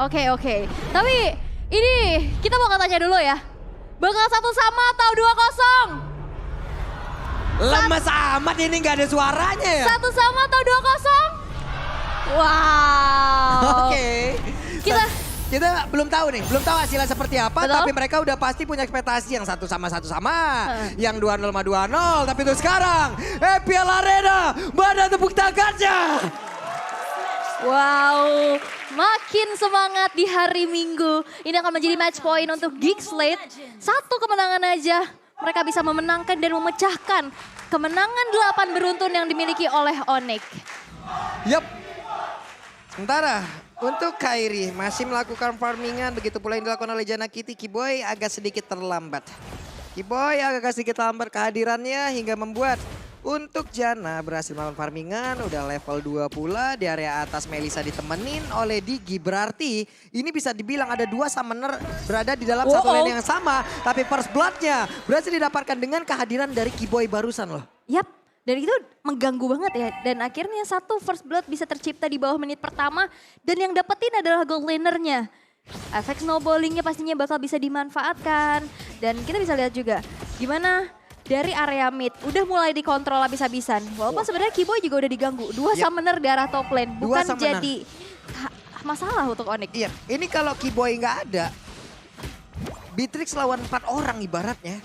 Oke. Tapi ini kita mau tanya dulu ya. Bakal 1-0 atau 2-0? Lemes amat ini nggak ada suaranya ya. 1-0 atau 2-0? Wow. Oke. Kita belum tahu nih, belum tahu hasilnya seperti apa. Betul? Tapi mereka udah pasti punya ekspektasi yang 1-1 yang 2-0 sama 2-0. Tapi itu sekarang, EPL Arena, mana tepuk tangannya? Wow, makin semangat di hari Minggu. Ini akan menjadi match point untuk Geeks Slate. 1 kemenangan aja, mereka bisa memenangkan dan memecahkan kemenangan 8 beruntun yang dimiliki oleh Onyx. Yup. Sementara untuk Kairi masih melakukan farmingan, begitu pula yang dilakukan oleh Jana Kitty. Kiboy agak sedikit terlambat. Kiboy agak sedikit terlambat kehadirannya hingga membuat untuk Jana berhasil melakukan farmingan. Udah level 2 pula, di area atas Melisa ditemenin oleh Digi. Berarti ini bisa dibilang ada 2 summoner berada di dalam satu lane yang sama. Tapi first blood-nya berhasil didapatkan dengan kehadiran dari Kiboy barusan loh. Yap. Dan itu mengganggu banget ya. Dan akhirnya 1 first blood bisa tercipta di bawah menit pertama. Dan yang dapetin adalah gold laner-nya. Efek snowballingnya pastinya bakal bisa dimanfaatkan. Dan kita bisa lihat juga gimana dari area mid udah mulai dikontrol habis-habisan. Walaupun sebenarnya Kiboy juga udah diganggu. 2 summoner di arah top lane. Bukan jadi masalah untuk Onyx. Iya, ini kalau Kiboy nggak ada, Beatrix lawan 4 orang ibaratnya.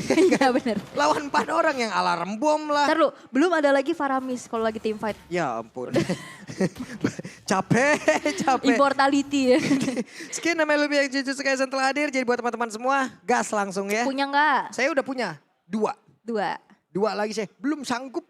Iya bener. Lawan 4 orang yang alarm bom lah. Ntar lu, belum ada lagi Faramis kalau lagi team fight. Ya ampun. capek. Immortality ya. Sekian namanya lebih yang Jujutsu Kaisen telah hadir. Jadi buat teman-teman semua, gas langsung ya. Punya nggak? Saya udah punya 2. 2. Lagi saya belum sanggup.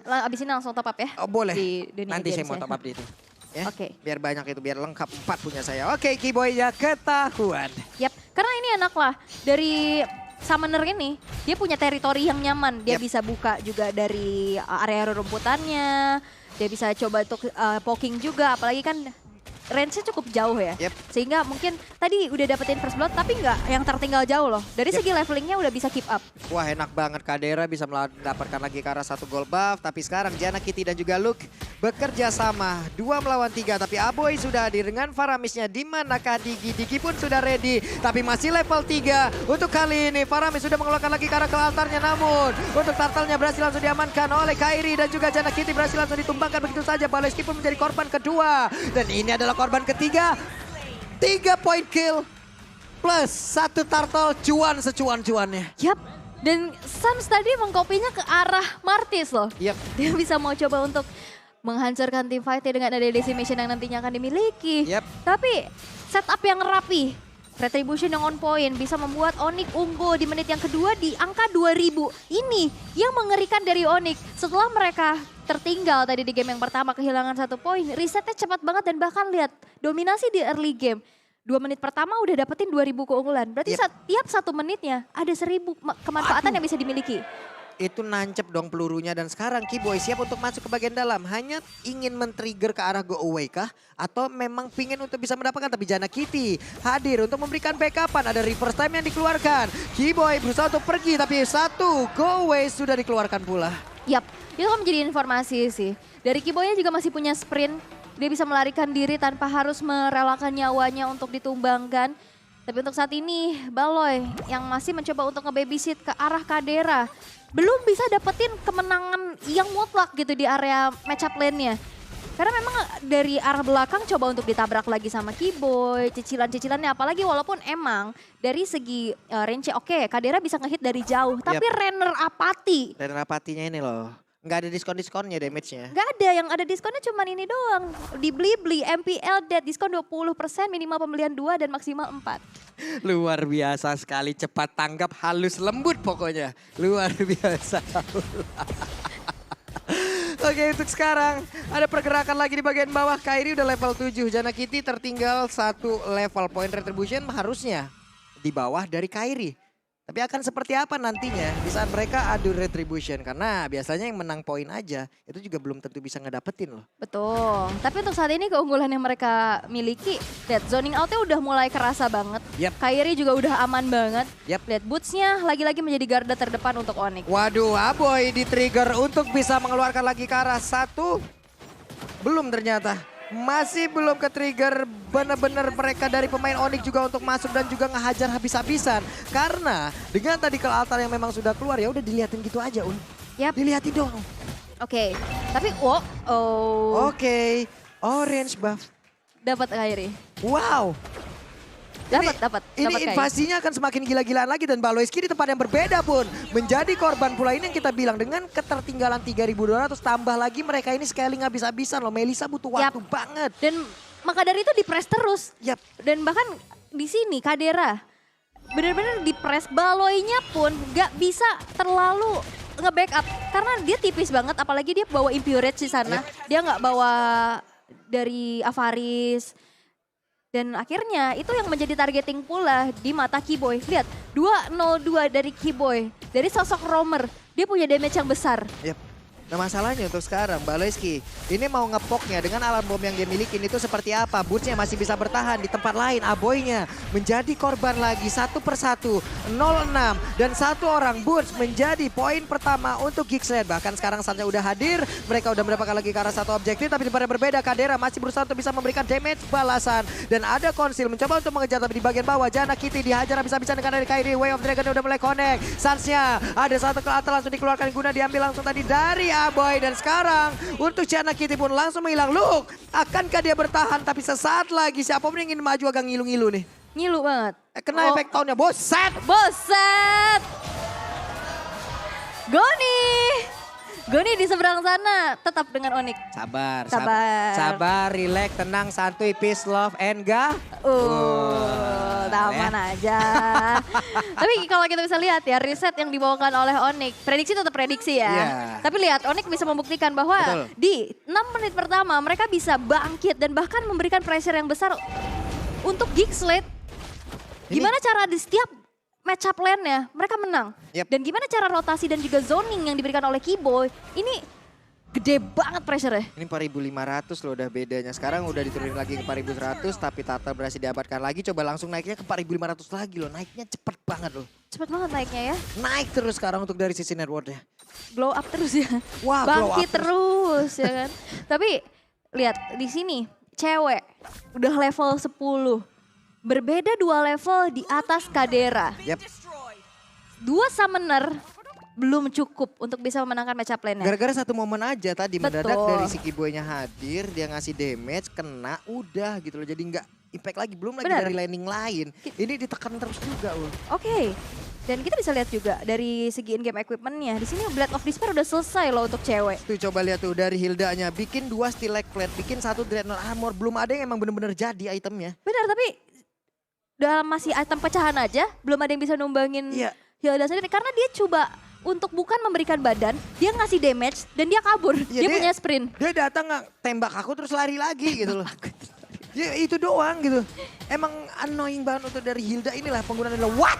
Abis ini langsung top up ya? Oh, boleh. Di dunia Nanti saya games mau ya. top up di itu. Ya, Oke. Biar banyak itu, biar lengkap 4 punya saya. Oke, Kiboy ya ketahuan. Yap, karena ini enak lah. Dari summoner ini, dia punya teritori yang nyaman. Dia bisa buka juga dari area rumputannya. Dia bisa coba untuk poking juga, apalagi kan range-nya cukup jauh ya. Sehingga mungkin tadi udah dapetin first blood tapi nggak yang tertinggal jauh loh. Dari segi levelingnya udah bisa keep up. Wah enak banget Kadera bisa mendapatkan lagi ke arah 1 gold buff. Tapi sekarang Jana Kitty dan juga Luke bekerja sama. 2 melawan 3 tapi Aboy sudah hadir dengan Faramisnya. Dimanakah Digi? Digi pun sudah ready. Tapi masih level 3. Untuk kali ini Faramis sudah mengeluarkan lagi ke arah ke altarnya. Namun untuk turtle-nya berhasil langsung diamankan oleh Kairi. Dan juga Jana Kitty berhasil langsung ditumbangkan begitu saja. Baleski pun menjadi korban kedua. Dan ini adalah korban ketiga. 3 point kill plus 1 turtle, cuan secuan-cuannya. Yap, dan Sans tadi mengkopinya ke arah Martis loh. Yap. Dia bisa mau coba untuk menghancurkan tim fight dengan ada decimation yang nantinya akan dimiliki. Yap. Tapi setup yang rapi, retribution yang on point bisa membuat Onyx unggul di menit yang kedua di angka 2000. Ini yang mengerikan dari Onyx. Setelah mereka tertinggal tadi di game yang pertama kehilangan 1 poin, resetnya cepat banget dan bahkan lihat dominasi di early game. 2 menit pertama udah dapetin 2000 keunggulan. Berarti tiap 1 menitnya ada 1000 kemanfaatan yang bisa dimiliki. Itu nancep dong pelurunya dan sekarang Kiboy siap untuk masuk ke bagian dalam. Hanya ingin men-trigger ke arah go away kah? Atau memang pingin untuk bisa mendapatkan, tapi Jana Kitty hadir untuk memberikan backupan. Ada reverse time yang dikeluarkan. Kiboy berusaha untuk pergi tapi 1 go away sudah dikeluarkan pula. Yap, itu kan menjadi informasi sih. Dari Kiboynya juga masih punya sprint. Dia bisa melarikan diri tanpa harus merelakan nyawanya untuk ditumbangkan. Tapi untuk saat ini Baloy yang masih mencoba untuk nge-babysit ke arah Kadera. Belum bisa dapetin kemenangan yang mutlak gitu di area matchup lane-nya. Karena memang dari arah belakang coba untuk ditabrak lagi sama Kiboy, cicilan-cicilannya apalagi walaupun emang dari segi range oke, Kadera bisa ngehit dari jauh. Tapi Renner apati. Renner apatinya ini loh, nggak ada diskon-diskonnya damage-nya. Nggak ada, yang ada diskonnya cuma ini doang. Di Blibli, MPL Dead diskon 20%, minimal pembelian 2 dan maksimal 4. Luar biasa sekali, cepat tanggap, halus lembut pokoknya. Luar biasa. Oke, untuk sekarang ada pergerakan lagi di bagian bawah. Kairi udah level 7, Jana Kitty tertinggal 1 level. Point retribution harusnya di bawah dari Kairi. Tapi akan seperti apa nantinya di saat mereka adu retribution. Karena biasanya yang menang poin aja itu juga belum tentu bisa ngedapetin loh. Betul, tapi untuk saat ini keunggulan yang mereka miliki, lihat zoning outnya udah mulai kerasa banget. Kairi juga udah aman banget. Lihat bootsnya lagi-lagi menjadi garda terdepan untuk Onyx. Waduh, Aboy di trigger untuk bisa mengeluarkan lagi ke arah 1. Belum ternyata. Masih belum ke-trigger benar-benar mereka dari pemain Onyx juga untuk masuk dan juga ngehajar habis-habisan. Karena dengan tadi ke altar yang memang sudah keluar ya udah dilihatin gitu aja Un. Yap. Dilihatin dong. Oke, tapi Oke, orange buff. dapat Kairi. Wow. Dapat Ini Kairi. invasinya akan semakin gila-gilaan lagi dan Baloyski di tempat yang berbeda pun menjadi korban pula. Ini yang kita bilang dengan ketertinggalan 3.200 tambah lagi mereka ini scaling habis-habisan loh. Melisa butuh waktu banget. Dan maka dari itu di-press terus. Yap. Dan bahkan di sini Kadera benar-benar di-press. Baloynya pun gak bisa terlalu nge-backup karena dia tipis banget, apalagi dia bawa Impurage di sana. Dia nggak bawa dari Avaris. Dan akhirnya itu yang menjadi targeting pula di mata Kiboy. Lihat, 202 dari Kiboy. Dari sosok roamer, dia punya damage yang besar. Yap. Nah masalahnya untuk sekarang Baloyski ini mau ngepoknya dengan alarm bom yang dia miliki itu seperti apa. Bootsnya masih bisa bertahan di tempat lain. Aboynya menjadi korban lagi satu persatu. 0-6 dan satu orang Boots menjadi poin pertama untuk Geeksled. Bahkan sekarang saatnya udah hadir. Mereka udah mendapatkan lagi ke arah satu objektif. Tapi daripada berbeda Kadera masih berusaha untuk bisa memberikan damage balasan. Dan ada Konsil mencoba untuk mengejar tapi di bagian bawah. Jana Kitty dihajar habis-habisan dengan dari Kairi. Way of Dragon udah mulai connect. Sansnya ada satu ke atas langsung dikeluarkan guna diambil langsung tadi dari Aboy. Dan sekarang untuk Jana Kitty pun langsung menghilang. Look, akankah dia bertahan? Tapi sesaat lagi siapa pun ingin maju agak ngilu-ngilu nih. Ngilu banget. Kena efek tahunnya, boset. Boset! Goni di seberang sana tetap dengan Onyx. Sabar, relax, tenang, santuy, peace, love, and ga. Taman aja. Tapi kalau kita bisa lihat ya, riset yang dibawakan oleh Onyx, prediksi tetap prediksi ya. Yeah. Tapi lihat, Onyx bisa membuktikan bahwa di 6 menit pertama mereka bisa bangkit dan bahkan memberikan pressure yang besar untuk Geeksled. Gimana cara di setiap match up lane-nya mereka menang. Yep. Dan gimana cara rotasi dan juga zoning yang diberikan oleh Kiboy, ini gede banget pressure-nya. Ini 4.500 loh udah bedanya. Sekarang udah diturunin lagi ke 4.100 tapi Tata berhasil diabatkan lagi. Coba langsung naiknya ke 4.500 lagi loh. Naiknya cepet banget loh. Cepet banget naiknya ya. Naik terus sekarang untuk dari sisi network-nya. Glow up terus ya. Wah, bangkit terus ya kan. Tapi lihat di sini cewek udah level 10. Berbeda 2 level di atas Kadera. Yep. 2 summoner belum cukup untuk bisa memenangkan match up lane-nya. Gara-gara satu momen aja tadi Betul. mendadak dari si Kiboy-nya hadir, dia ngasih damage, kena, udah gitu loh. Jadi nggak impact lagi, belum lagi dari landing lain. Ini ditekan terus juga loh. Oke. Dan kita bisa lihat juga dari segi in-game equipment-nya. Di sini Blade of Despair udah selesai loh untuk cewek. Tuh coba lihat tuh dari Hildanya, bikin 2 Stilek Plate, bikin 1 Dreadnought Armor. Belum ada yang emang bener-bener jadi itemnya. Benar, tapi dalam masih item pecahan aja, belum ada yang bisa numbangin Hilda sendiri. Karena dia coba untuk bukan memberikan badan, dia ngasih damage dan dia kabur. Dia punya sprint. Dia datang tembak aku terus lari lagi gitu loh. Ya itu doang gitu. Emang annoying banget untuk dari Hilda inilah penggunaan adalah what?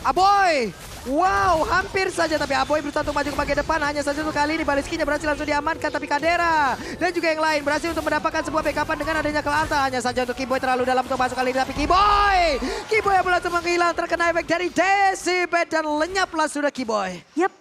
Aboy! Wow, hampir saja tapi Aboy berusaha untuk maju ke bagian depan. Hanya saja untuk kali ini Baloyski berhasil langsung diamankan. Tapi Kadera dan juga yang lain berhasil untuk mendapatkan sebuah backupan dengan adanya Kelanta. Hanya saja untuk Kiboy terlalu dalam untuk masuk kali ini. Tapi Kiboy yang langsung menghilang terkena efek dari Decibel dan lenyaplah sudah Kiboy. Yap.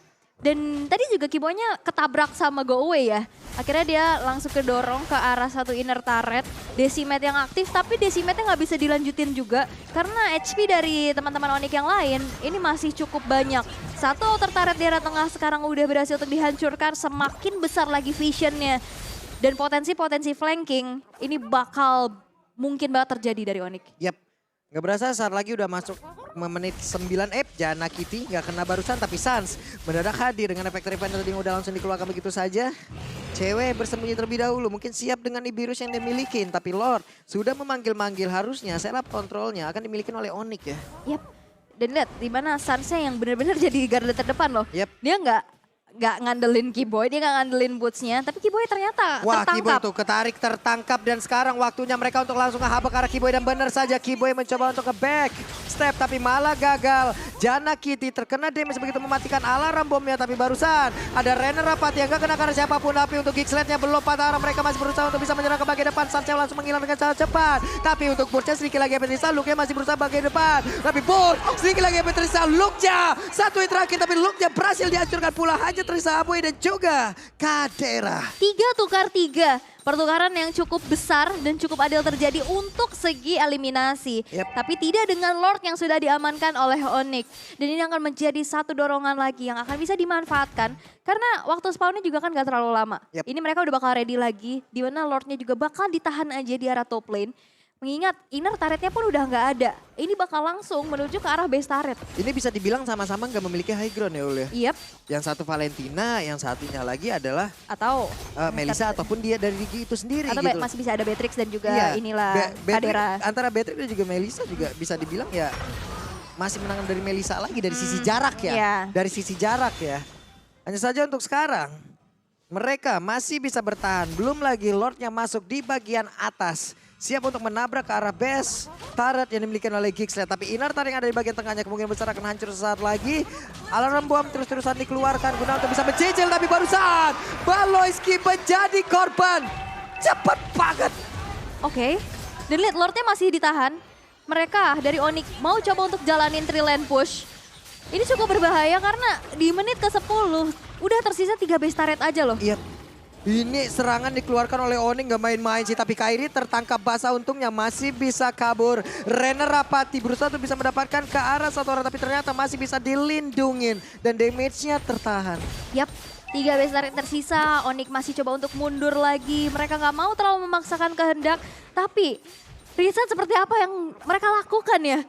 Dan tadi juga Kiboynya ketabrak sama Go Away ya. Akhirnya dia langsung kedorong ke arah satu inner turret. Decimate yang aktif tapi Decimate-nya nggak bisa dilanjutin juga. Karena HP dari teman-teman Onyx yang lain ini masih cukup banyak. Satu outer turret di arah tengah sekarang udah berhasil untuk dihancurkan. Semakin besar lagi visionnya. Dan potensi-potensi flanking ini bakal mungkin banget terjadi dari Onyx. Yap. Gak berasa saat lagi udah masuk menit 9 Jana Kitty gak kena barusan tapi Sans mendadak hadir dengan efek Revinder yang udah langsung dikeluarkan begitu saja. Cewek bersembunyi terlebih dahulu mungkin siap dengan Ibirus yang dia milikin tapi Lord sudah memanggil-manggil harusnya setup kontrolnya akan dimiliki oleh Onyx ya. Yap. Dan lihat di mana Sansnya yang benar-benar jadi garda terdepan loh. Yep. Dia nggak ngandelin Kiboy, dia nggak ngandelin boots-nya, tapi Kiboy ternyata tertangkap. Kiboy tuh ketarik tertangkap dan sekarang waktunya mereka untuk langsung ngehabak ke arah Kiboy dan benar saja Kiboy mencoba untuk ke back step tapi malah gagal. Jana Kitty terkena damage begitu mematikan alarm bomnya tapi barusan ada Renner Rapat yang gak kena karena siapapun tapi untuk Geeksled-nya belum patah arah mereka masih berusaha untuk bisa menyerang ke bagian depan. Sanchez langsung menghilang dengan sangat cepat tapi untuk Burcha sedikit lagi Petrisa, Luke-nya masih berusaha bagian depan tapi Bur sedikit lagi Petrisa, Luke-nya satu hit terakhir tapi Luke-nya berhasil dihancurkan pula hanya Teresa Aboy dan juga Kadera. 3 tukar 3. pertukaran yang cukup besar dan cukup adil terjadi untuk segi eliminasi. Yep. Tapi tidak dengan Lord yang sudah diamankan oleh Onyx. Dan ini akan menjadi satu dorongan lagi yang akan bisa dimanfaatkan. Karena waktu spawnnya juga kan gak terlalu lama. Yep. Ini mereka udah bakal ready lagi. Dimana Lordnya juga bakal ditahan aja di arah top lane. Mengingat inner turretnya pun udah nggak ada. Ini bakal langsung menuju ke arah base turret. Ini bisa dibilang sama-sama nggak memiliki high ground ya Ul ya? Yep. Yang satu Valentina, yang satunya lagi adalah Atau Melissa ataupun dia dari Digi itu sendiri atau gitu. masih bisa ada Beatrix dan juga Iya, inilah Kadera. Antara Beatrix dan juga Melissa juga bisa dibilang ya masih menang dari Melissa lagi dari sisi jarak ya. Iya. Dari sisi jarak ya. Hanya saja untuk sekarang mereka masih bisa bertahan. Belum lagi Lordnya masuk di bagian atas. Siap untuk menabrak ke arah base turret yang dimiliki oleh Giggs. Tapi inner turret yang ada di bagian tengahnya kemungkinan besar akan hancur sesaat lagi. Alarm bom terus-terusan dikeluarkan guna untuk bisa mencicil. Tapi barusan Baloyski menjadi korban. Cepat banget. Oke. Dan lihat Lordnya masih ditahan. Mereka dari Onyx mau coba untuk jalanin 3 lane push. Ini cukup berbahaya karena di menit ke-10 udah tersisa 3 base turret aja loh. Iya. Ini serangan dikeluarkan oleh Onyx gak main-main sih. Tapi Kairi tertangkap basah untungnya masih bisa kabur. Renner Rapati berusaha untuk bisa mendapatkan ke arah satu orang. Tapi ternyata masih bisa dilindungin. Dan damage-nya tertahan. Yap, 3 base turret tersisa. Onyx masih coba untuk mundur lagi. Mereka gak mau terlalu memaksakan kehendak. Tapi riset seperti apa yang mereka lakukan ya?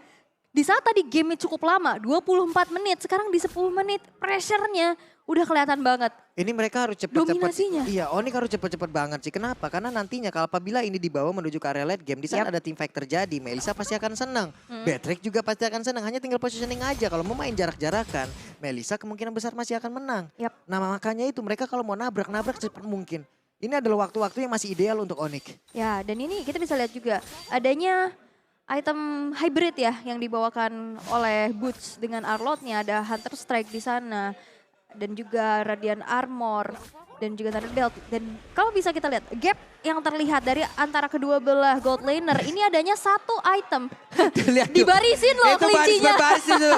Di saat tadi game cukup lama, 24 menit. Sekarang di 10 menit pressure-nya udah kelihatan banget. Ini mereka harus cepat-cepat. Dominasinya. Iya, Onyx harus cepat-cepat banget sih. Kenapa? Karena nantinya kalau apabila ini dibawa menuju ke area late game, di sana ada team fight terjadi. Melissa pasti akan senang. Beatrix juga pasti akan senang. Hanya tinggal positioning aja. Kalau mau main jarak-jarakan, Melissa kemungkinan besar masih akan menang. Yap. Nah makanya itu mereka kalau mau nabrak secepat mungkin. Ini adalah waktu-waktu yang masih ideal untuk Onyx. Ya, dan ini kita bisa lihat juga adanya item hybrid ya yang dibawakan oleh Boots dengan Arlotnya. Ada Hunter Strike di sana dan juga Radiant Armor dan juga Thunder Belt. Dan kalau bisa kita lihat gap yang terlihat dari antara kedua belah gold laner ini adanya satu item. Lihat tuh. Dibarisin loh Itu kelincinya. baris di situ.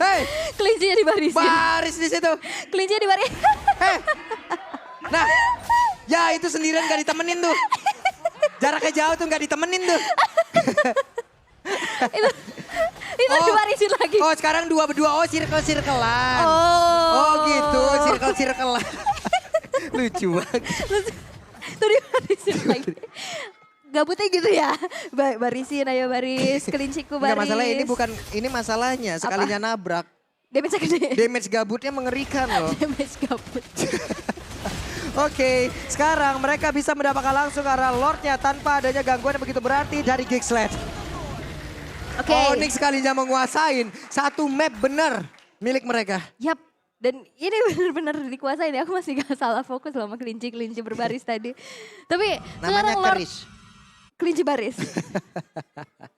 Hei, Kelincinya dibarisin. baris di situ. Kelincinya dibarisin. Hei. Nah, ya itu sendirian gak ditemenin tuh. Jaraknya jauh tuh gak ditemenin tuh. itu dibarisin lagi. Oh sekarang dua berdua, oh circle-circlean. Oh gitu, circle-circlean. Lucu banget. Tuh dibarisin lagi. Gabutnya gitu ya. Barisin, ayo baris. Kelinciku baris. Enggak masalah ini masalahnya sekalinya nabrak. Damage gede. Damage gabutnya mengerikan loh. Damage gabut. Oke, sekarang mereka bisa mendapatkan langsung ke arah Lordnya tanpa adanya gangguan yang begitu berarti dari Giggslet. Oke. Onyx sekalinya menguasain satu map bener milik mereka. Yap. Dan ini benar-benar dikuasain ya. Aku masih gak salah fokus sama kelinci berbaris tadi. Tapi Namanya sekarang Lord keris. kelinci baris.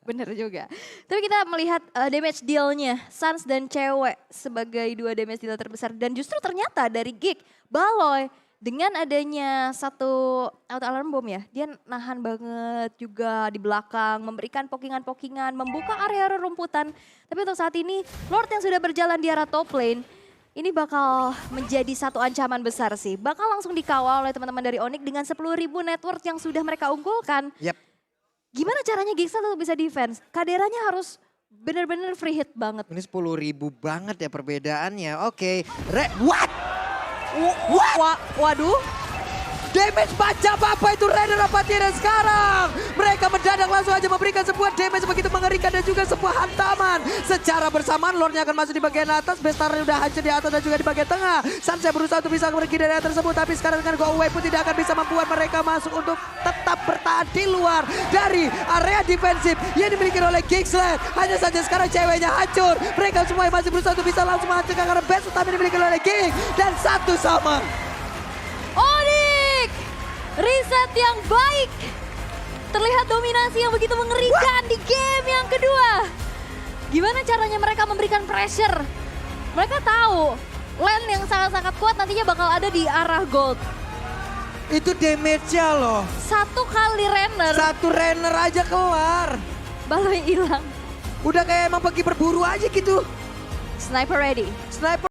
Bener juga. Tapi kita melihat damage deal-nya. Suns dan Cewek sebagai 2 damage deal terbesar. Dan justru ternyata dari Gig, Baloy dengan adanya satu auto alarm bom ya. Dia nahan banget juga di belakang. Memberikan pokingan-pokingan. Membuka area rumputan. Tapi untuk saat ini Lord yang sudah berjalan di arah top lane. Ini bakal menjadi satu ancaman besar sih. Bakal langsung dikawal oleh teman-teman dari Onyx dengan 10.000 network yang sudah mereka unggulkan. Yap. Gimana caranya Giggslet untuk bisa defense? Kaderanya harus benar-benar free hit banget. Ini 10.000 banget ya perbedaannya. Oke. What? Waduh. Damage baca apa itu Renner Rapati dan sekarang mereka mendadak langsung aja memberikan sebuah damage begitu mengerikan dan juga sebuah hantaman. Secara bersamaan Lordnya akan masuk di bagian atas, Bestarnya udah hancur di atas dan juga di bagian tengah. Sansa berusaha untuk bisa pergi dari area tersebut tapi sekarang dengan go away pun tidak akan bisa membuat mereka masuk untuk tetap bertahan di luar dari area defensif yang dimiliki oleh Giggslet. Hanya saja sekarang ceweknya hancur. Mereka semua masih berusaha untuk bisa langsung menghancurkan karena best tapi dimiliki oleh Giggs dan satu sama. Onyx, riset yang baik. Terlihat dominasi yang begitu mengerikan di game yang kedua. Gimana caranya mereka memberikan pressure? Mereka tahu lane yang sangat-sangat kuat nantinya bakal ada di arah gold. Itu damage-nya loh. Satu kali Renner, Satu Renner aja kelar. Baloy hilang. Udah kayak emang pergi berburu aja gitu. Sniper ready. Sniper.